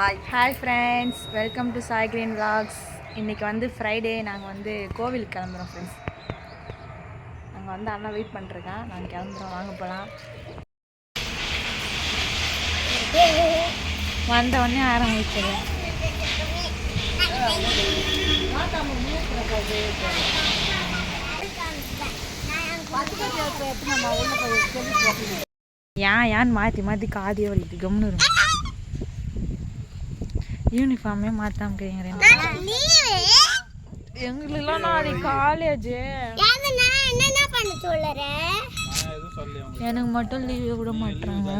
Hi friends, welcome to Sai green vlogs. இன்றைக்கி வந்து Friday. நாங்கள் வந்து கோவிலுக்கு கிளம்புறோம் ஃப்ரெண்ட்ஸ். நாங்கள் வந்து அண்ணா வெயிட் பண்ணிருக்கேன். நாங்கள் கிளம்புறோம், வாங்க போகலாம். வந்த உடனே ஆரம்பிச்சிடலாம். ஏன்னு மாற்றி மாற்றி காதியே வலிக்கு கம்னு இருக்கும். யூனிஃபார்மே மாத்தாம எங்களுக்குலாம் நாளைக்கு காலேஜ். எனக்கு மட்டும் லீவ் விட மாட்டாங்க.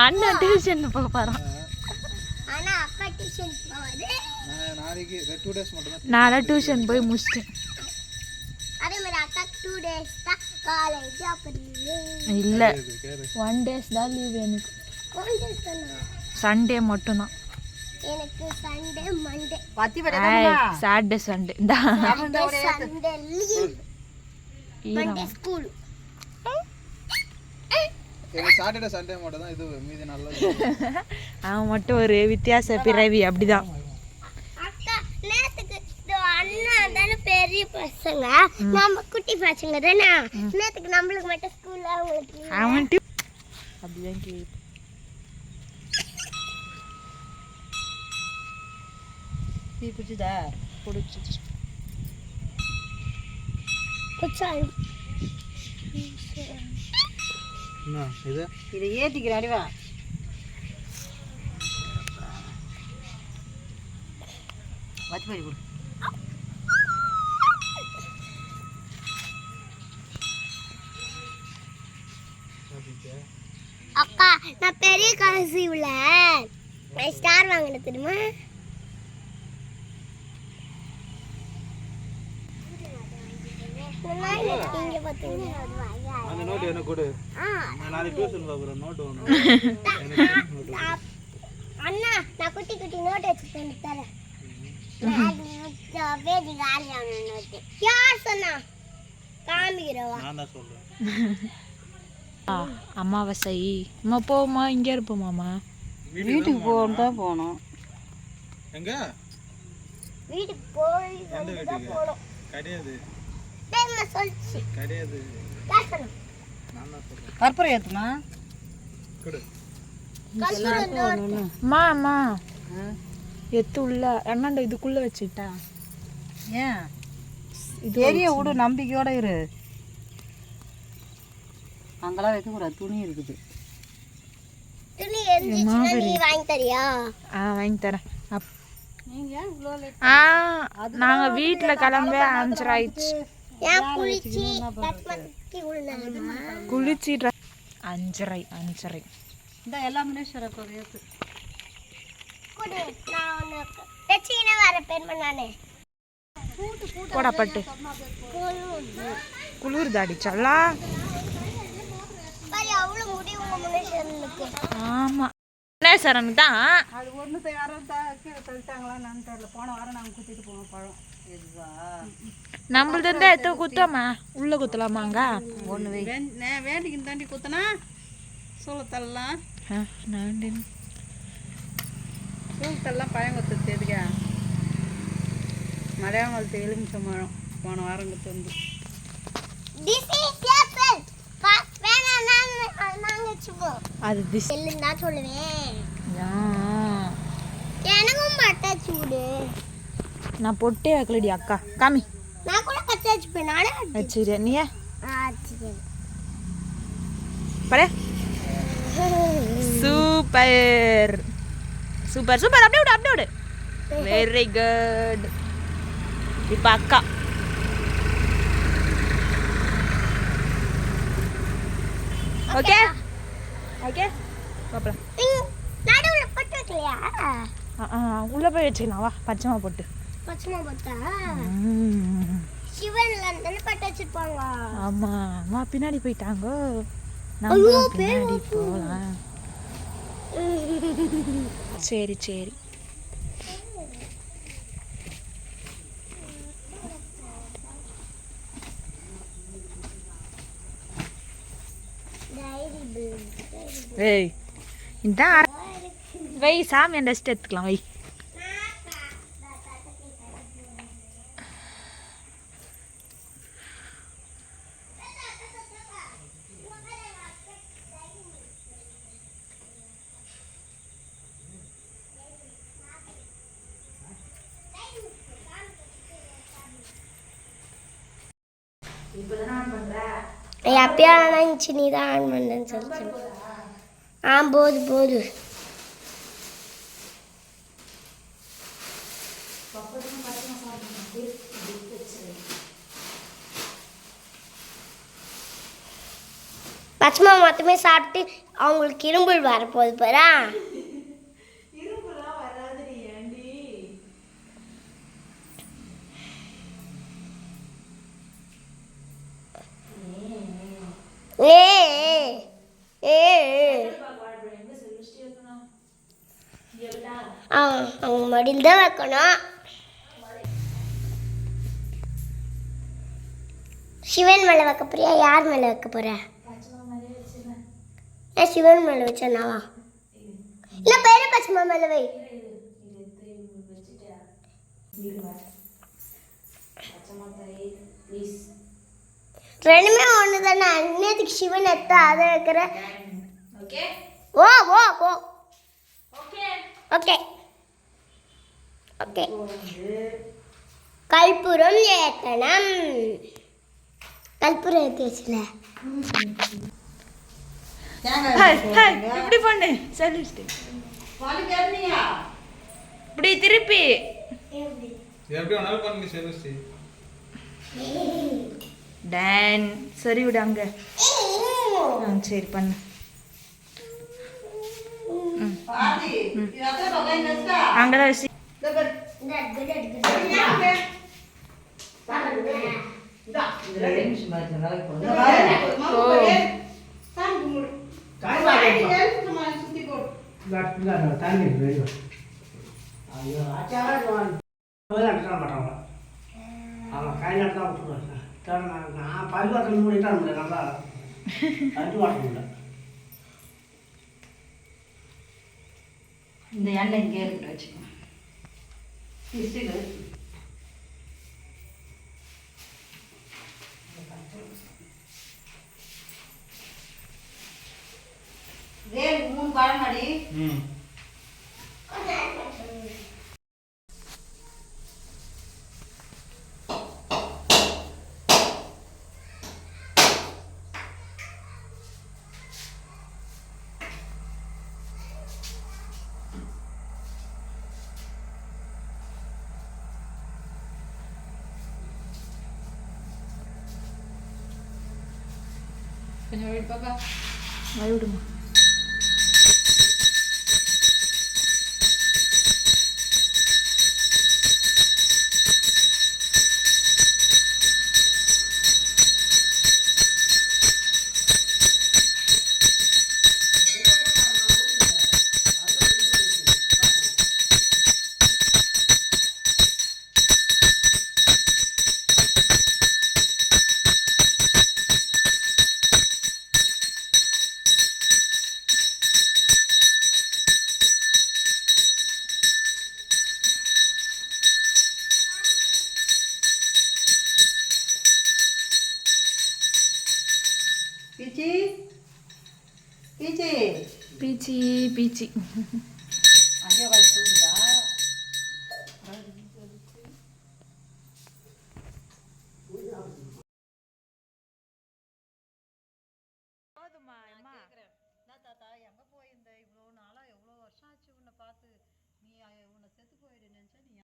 அண்ணா டியூஷன் போறான். நான் டியூஷன் போய் முடிச்சிட்டேன். இல்லை, 1 days தான் லீவ். எனக்கு சண்டே மட்டும்தான். எனக்கு Sunday Monday Saturday Sunday school. Saturday Sunday மட்டும் தான். இது மீதி நாள்ல அவன் மட்டும் ஒரு வித்தியாச பிறவி. அப்படிதான். பெரிய பசங்க நம்ம குட்டி பசங்க தானே. நேத்துக்கு நம்மளுக்கு மட்டும் ஸ்கூல்ல அவங்களுக்கு அவன் அப்படிதான் கேக்குது. டீ குடிச்சதா? குடிச்சிச்சு. குச்சாய் என்ன இது? இத ஏத்திக்கிற அடிவா. வாத்தி போய் குடு. அக்கா, நான் பெரிய காசிவுல ஸ்டார் வாங்கினேன் தெரியுமா? இங்க பாத்தீங்க. அந்த நோட் எனக்கு கொடு. நான் நாளைக்கு டியூஷன் போறேன். நோட் வேணும். அண்ணா, நான் குட்டி குட்டி நோட் வச்சிட்டேன் தரேன். நான் பேஜ் காலியான நோட். யார் சொன்னா? காமிக்கிறவா? நான் தான் சொல்றேன். அமாவாசை அம்மா போமா. இங்கே இருப்போமாம்மா. வீட்டுக்கு போகணும் போகணும். எங்க வீட்டுக்கு போய் தான் போறோம். கிடையாது பேர்ல சொல்லிச்சு. கிடையாது காசன நான் தான் சொல்றேன். கற்பூரம் ஏத்துமா கொடு. அம்மா அம்மா எத்து உள்ள அண்ணாண்ட இதுக்குள்ள வச்சிட்டா. ஏன் இது பெரிய விடு, நம்பிக்கையோட இரு. அங்கெல்லாம் வைக்கக்கூடாது. துணி இருக்குது. துணி எரிஞ்சிச்சுனா நீ வாங்கி தரியா? வாங்கி தரேன். நாங்க வீட்டுல கிளம்ப 5:30 ஆயிடுச்சு. குளிச்சு 5:30 இந்த எல்லா மனுஷர கோவேத்து கொடு. நான் வெச்சின வர பெண்ம நானே போடா பட்டு குளிர் தாடிச்சலா. ஆமா சரனுக்கு தான். அது ஒன்று யாரும் கீழே தள்ளிட்டாங்களான்னு தெரியல. போன வாரம் நாங்கள் குத்திட்டு போனோம் பழம். நம்மளது இருந்தால் எத்தனை குத்தோமா? உள்ள குத்தலாமாங்க? ஒன்று வேண்டிக்கின்னு தாண்டி குத்தனா சோளத்தெல்லாம் சோளத்தெல்லாம் பழம் குத்துறது எதுக்கா? மலையாளத்து எலுமிச்சம் பழம் போன வாரம் குத்து வந்து அது தான் சொல்லுவேன். எனக்கும் பட்டாச்சு விடு. நான் பொட்டே வைக்கலடி அக்கா. காமி. நான் கூட கட்டி வச்சுப்பேன். நானே வச்சுக்கிறேன். நீ படே சூப்பர் சூப்பர் சூப்பர். அப்படியே விடு அப்படியே விடு. Very good. இப்போ அக்கா ஓகே ஓகே பாப்பலாம். நடுவுல போட்டு வைக்கலையா? உள்ள போய் வச்சுக்கலாம். வா பச்சைமா போட்டு. பச்சைமா போட்டா சிவன்ல அந்த பட்டு வச்சிருப்பாங்க. ஆமா அம்மா பின்னாடி போயிட்டாங்க. நம்ம பின்னாடி போலாம். சரி சரி. ஏய் இதான் வை சாமி ரெஸ்ட் எடுத்துக்கலாம் வை. எப்பயோ ஆனாச்சு, நீ தான் ஆன் பண்ணேன்னு சொல்லிச்சு. போது பச்சைமா மொத்தமே சாப்பிட்டு அவங்களுக்கு இரும்புல் வரப்போகுது பாரா. அவங்க மடியில் தான் வைக்கணும். சிவன் மேலே வைக்க போறியா, யார் மேலே வைக்க போற? ஏன் சிவன் மேலே வச்சனாவா? இல்லை பேர பச்சைமா மேலே வை. ரெண்டுமே ஒன்று தானே. இன்னத்துக்கு சிவன் எடுத்து அதை வைக்கிற. ஓ ஓ ஓ ஓகே ஓகே. கற்பூரம் ஏற்றணும். கற்பூரம் ஏற்றி வச்சுல இப்படி பண்ணு. சரி இப்படி திருப்பி டான். சரி விடு அங்க. சரி பண்ணு. அங்கதான் வச்சு இந்த எண்ணெய் இங்கே இருக்கிற வச்சுக்கோங்க. மூணு பழம் அடி. கொஞ்சம் விடு பாப்பா. விடுமா. பீச்சி பீச்சி பீச்சி பீச்சி அங்கே தூங்குதா? தாத்தா எங்கே போயிருந்த? இவ்வளோ நாளாக எவ்வளோ வருஷம் ஆச்சு உன்னை பார்த்து. நீ உன்னை செத்து போயிடு நினச்சா நீ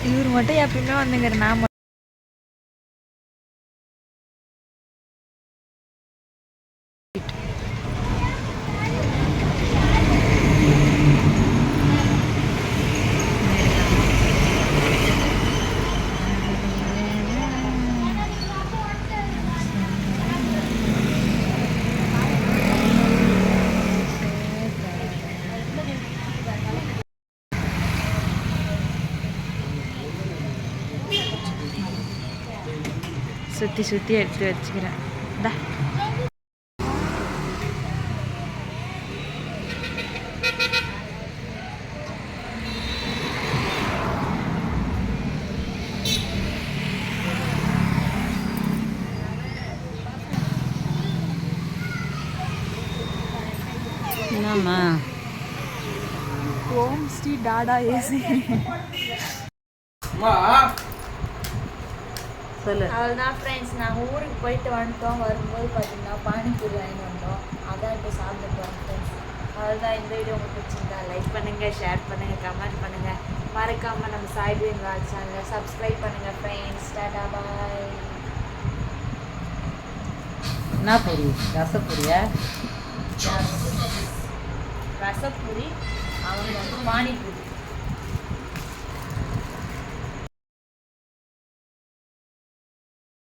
இவர் மட்டும் எப்பயுமே வந்துங்கிற. நான் சுற்றி சுற்றி எடுத்து வச்சுக்கிறேன். இந்தா என்னம்மா ஓம் ஸ்ரீ டாடா ஏசி. சொல்லு. அவ்வளோதான் ஃப்ரெண்ட்ஸ், நாங்கள் ஊருக்கு போயிட்டு வந்துட்டோம். வரும்போது பார்த்தீங்கன்னா பானிபூரி வாங்கிட்டு வந்தோம். அதான் இப்போ சாப்பிட்டுட்டோம் ஃப்ரெண்ட்ஸ். அவ்வளோதான். இந்த வீடியோ உங்களுக்கு பிடிச்சிருந்தா லைக் பண்ணுங்கள், ஷேர் பண்ணுங்கள், கமெண்ட் பண்ணுங்கள். மறக்காமல் நம்ம சாய்பீன் வாட்ச் சேனலை சப்ஸ்கிரைப் பண்ணுங்கள் ஃப்ரெண்ட்ஸ். டாடா பாய். என்ன பூரி? ரசப்பூரியா? ரசப்பூரி, அவங்க வந்து பானிபூரி.